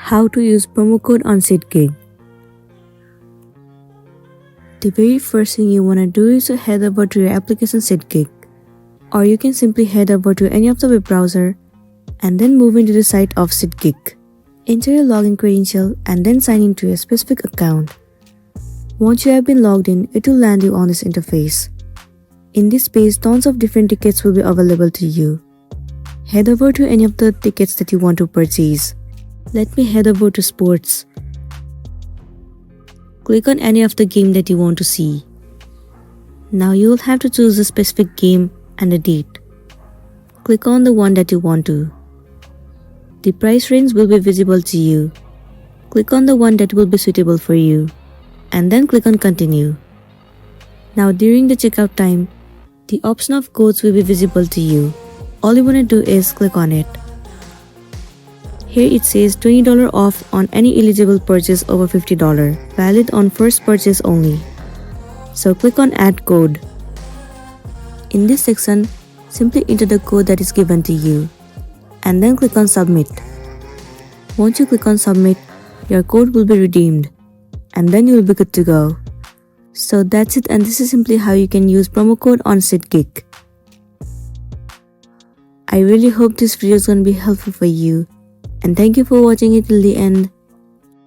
How to use promo code on Seatgeek. The very first thing you want to do is to head over to your application Seatgeek, or you can simply head over to any of the web browser and then move into the site of Seatgeek. Enter your login credential and then sign into a specific account. Once you have been logged in, it will land you on this interface. In this page, tons of different tickets will be available to you. Head over to any of the tickets that you want to purchase. Let me head over to sports. Click on any of the game that you want to see. Now you will have to choose a specific game and a date. Click on the one that you want to. The price range will be visible to you. Click on the one that will be suitable for you, and then click on continue. Now during the checkout time, the option of codes will be visible to you. All you want to do is click on it. Here it says $20 off on any eligible purchase over $50, valid on first purchase only. So click on add code. In this section, simply enter the code that is given to you, and then click on submit. Once you click on submit, your code will be redeemed, and then you will be good to go. So that's it, and this is simply how you can use promo code on Seatgeek. I really hope this video is going to be helpful for you, and thank you for watching it till the end.